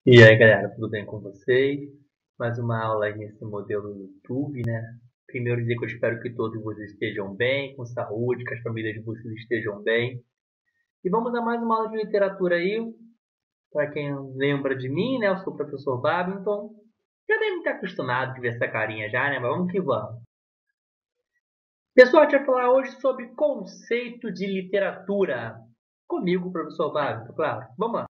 E aí, galera, tudo bem com vocês? Mais uma aula aí nesse modelo YouTube, né? Primeiro dizer que eu espero que todos vocês estejam bem, com saúde, que as famílias de vocês estejam bem. E vamos a mais uma aula de literatura aí. Para quem lembra de mim, né? Eu sou o professor Babington. Já deve estar acostumado de ver essa carinha já, né? Mas vamos que vamos. Pessoal, a gente vai falar hoje sobre conceito de literatura. Comigo, professor Babington, claro. Vamos lá.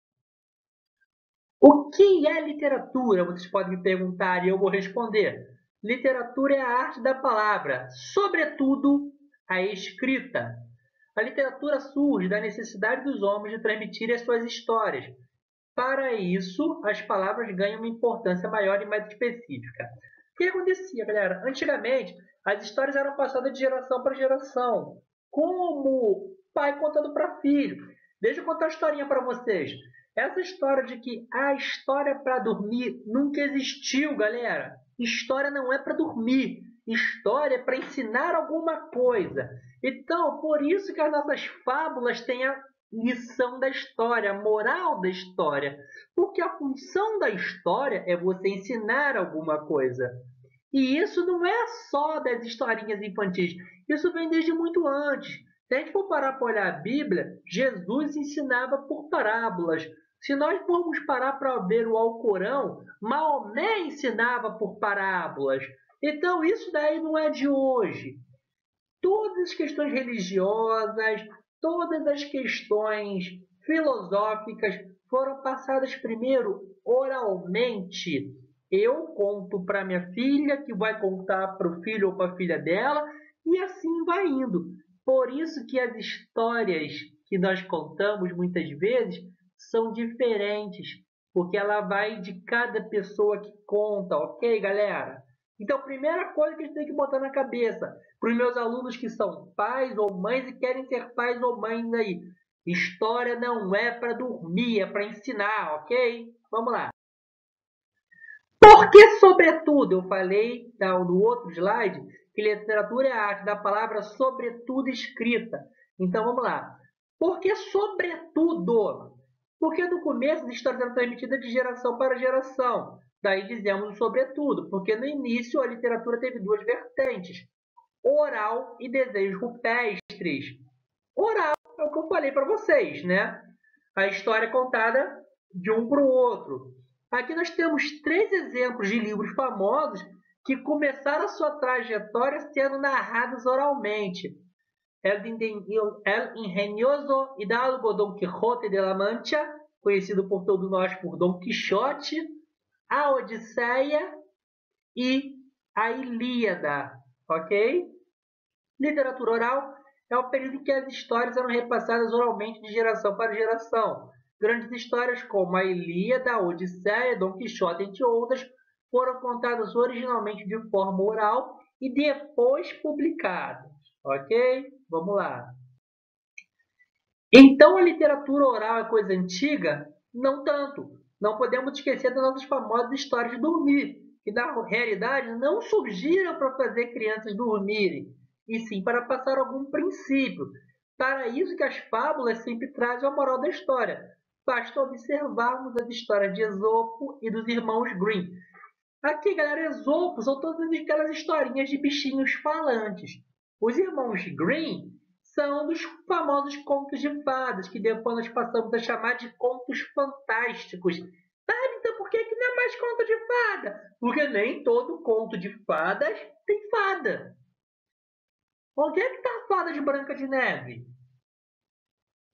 O que é literatura? Vocês podem me perguntar e eu vou responder. Literatura é a arte da palavra, sobretudo a escrita. A literatura surge da necessidade dos homens de transmitir as suas histórias. Para isso, as palavras ganham uma importância maior e mais específica. O que acontecia, galera? Antigamente, as histórias eram passadas de geração para geração, como pai contando para filho. Deixa eu contar uma historinha para vocês. Essa história de que a história para dormir nunca existiu, galera. História não é para dormir. História é para ensinar alguma coisa. Então, por isso que as nossas fábulas têm a lição da história, a moral da história. Porque a função da história é você ensinar alguma coisa. E isso não é só das historinhas infantis. Isso vem desde muito antes. Se a gente for parar para olhar a Bíblia, Jesus ensinava por parábolas. Se nós formos parar para ver o Alcorão, Maomé ensinava por parábolas. Então isso daí não é de hoje. Todas as questões religiosas, todas as questões filosóficas foram passadas primeiro oralmente. Eu conto para minha filha, que vai contar para o filho ou para a filha dela, e assim vai indo. Por isso que as histórias que nós contamos muitas vezes são diferentes, porque ela vai de cada pessoa que conta, ok, galera? Então, primeira coisa que a gente tem que botar na cabeça, para os meus alunos que são pais ou mães e querem ser pais ou mães aí. História não é para dormir, é para ensinar, ok? Vamos lá. Porque, sobretudo, eu falei no outro slide que literatura é a arte da palavra sobretudo escrita. Então, vamos lá. Porque, sobretudo, porque no começo a história era transmitida de geração para geração. Daí dizemos sobretudo, porque no início a literatura teve duas vertentes, oral e desenhos rupestres. Oral é o que eu falei para vocês, né? A história é contada de um para o outro. Aqui nós temos três exemplos de livros famosos que começaram a sua trajetória sendo narrados oralmente. El Ingenioso Hidalgo Don Quixote de la Mancha, conhecido por todos nós por Don Quixote, a Odisseia e a Ilíada, ok? Literatura oral é o período em que as histórias eram repassadas oralmente de geração para geração. Grandes histórias como a Ilíada, a Odisseia, Dom Quixote, entre outras, foram contadas originalmente de forma oral e depois publicadas. Ok? Vamos lá. Então a literatura oral é coisa antiga? Não tanto. Não podemos esquecer das nossas famosas histórias de dormir, que na realidade não surgiram para fazer crianças dormirem, e sim para passar algum princípio. Para isso que as fábulas sempre trazem a moral da história. Basta observarmos as histórias de Esopo e dos irmãos Grimm. Aqui, galera, Esopo são todas aquelas historinhas de bichinhos falantes. Os irmãos Grimm são dos famosos contos de fadas, que depois nós passamos a chamar de contos fantásticos. Sabe, então por que não é mais conto de fada? Porque nem todo conto de fadas tem fada. Onde é que está a fada de Branca de Neve?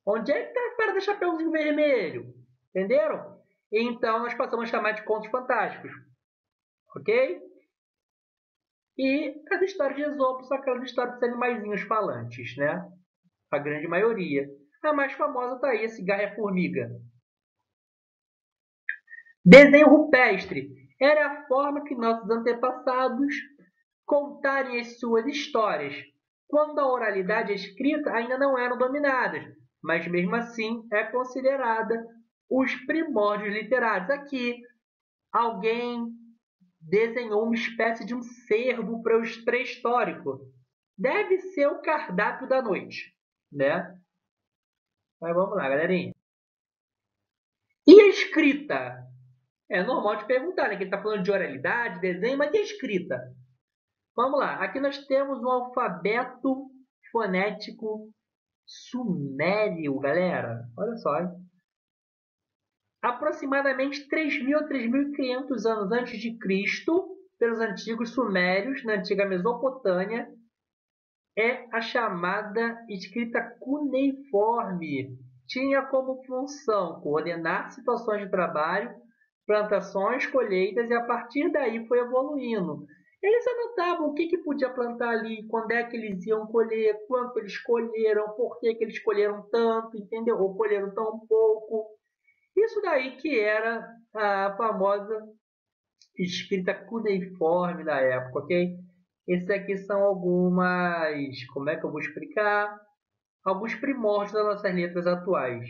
Onde é que está a fada do Chapeuzinho Vermelho? Entenderam? Então nós passamos a chamar de contos fantásticos. Ok? E as histórias de Esopo são aquelas histórias de animaizinhos falantes, né? A grande maioria. A mais famosa está aí, a Cigarra e a Formiga. Desenho rupestre era a forma que nossos antepassados contarem as suas histórias, quando a oralidade escrita ainda não eram dominadas, mas mesmo assim é considerada os primórdios literários. Aqui, alguém desenhou uma espécie de um cervo pré-histórico. Deve ser o cardápio da noite, né? Mas vamos lá, galerinha. E a escrita? É normal te perguntar, né? Que ele está falando de oralidade, desenho, mas e a escrita? Vamos lá. Aqui nós temos um alfabeto fonético sumério, galera. Olha só, hein? Aproximadamente 3.000 a 3.500 anos antes de Cristo, pelos antigos sumérios, na antiga Mesopotâmia, é a chamada escrita cuneiforme. Tinha como função coordenar situações de trabalho, plantações, colheitas, e a partir daí foi evoluindo. Eles anotavam o que podia plantar ali, quando é que eles iam colher, quanto eles colheram, por que eles colheram tanto, entendeu? Ou colheram tão pouco. Isso daí que era a famosa escrita cuneiforme da época, ok? Esses aqui são algumas, como é que eu vou explicar? Alguns primórdios das nossas letras atuais.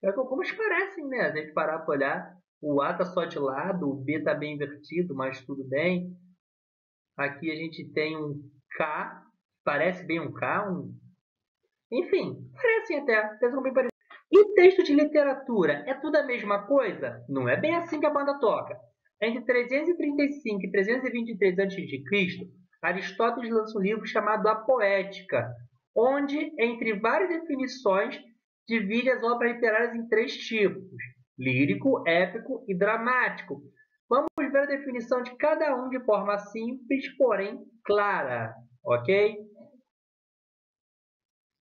É como eles parecem, né? A gente parar para olhar, o A está só de lado, o B está bem invertido, mas tudo bem. Aqui a gente tem um K, parece bem um K, enfim, parecem até são bem parecidos. E texto de literatura, é tudo a mesma coisa? Não é bem assim que a banda toca. Entre 335 e 323 a.C., Aristóteles lança um livro chamado A Poética, onde, entre várias definições, divide as obras literárias em três tipos: lírico, épico e dramático. Vamos ver a definição de cada um de forma simples, porém clara, ok?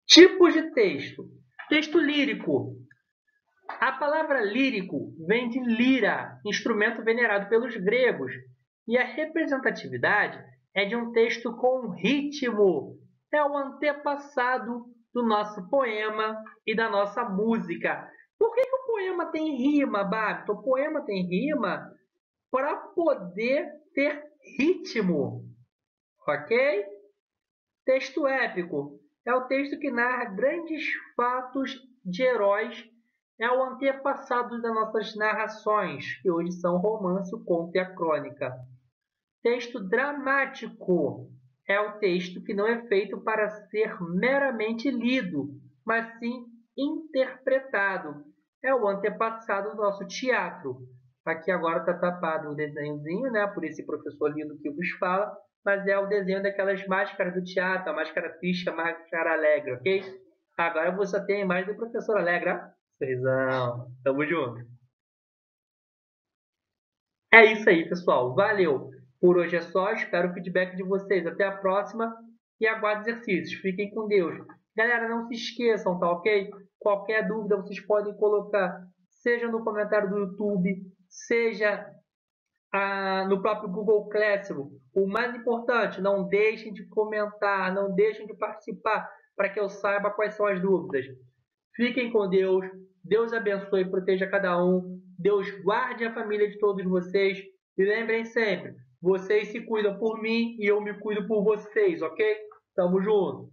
Tipos de texto. Texto lírico. A palavra lírico vem de lira, instrumento venerado pelos gregos, e a representatividade é de um texto com ritmo. É o antepassado do nosso poema e da nossa música. Por que o poema tem rima, Babito? O poema tem rima para poder ter ritmo, ok? Texto épico é o texto que narra grandes fatos de heróis, é o antepassado das nossas narrações, que hoje são o romance, o conto e a crônica. Texto dramático é o texto que não é feito para ser meramente lido, mas sim interpretado. É o antepassado do nosso teatro. Aqui agora está tapado o desenhozinho, né, por esse professor lindo que vos fala, mas é o desenho daquelas máscaras do teatro, a máscara triste, a máscara alegre, ok? Agora você tem a imagem do professor alegre, ó. Sorrisão. Tamo junto. É isso aí, pessoal. Valeu. Por hoje é só. Espero o feedback de vocês. Até a próxima e aguardo exercícios. Fiquem com Deus. Galera, não se esqueçam, tá ok? Qualquer dúvida vocês podem colocar, seja no comentário do YouTube, seja no próprio Google Classroom. O mais importante, não deixem de comentar, não deixem de participar, para que eu saiba quais são as dúvidas. Fiquem com Deus. Deus abençoe e proteja cada um. Deus guarde a família de todos vocês. E lembrem sempre, vocês se cuidam por mim e eu me cuido por vocês, ok? Tamo junto.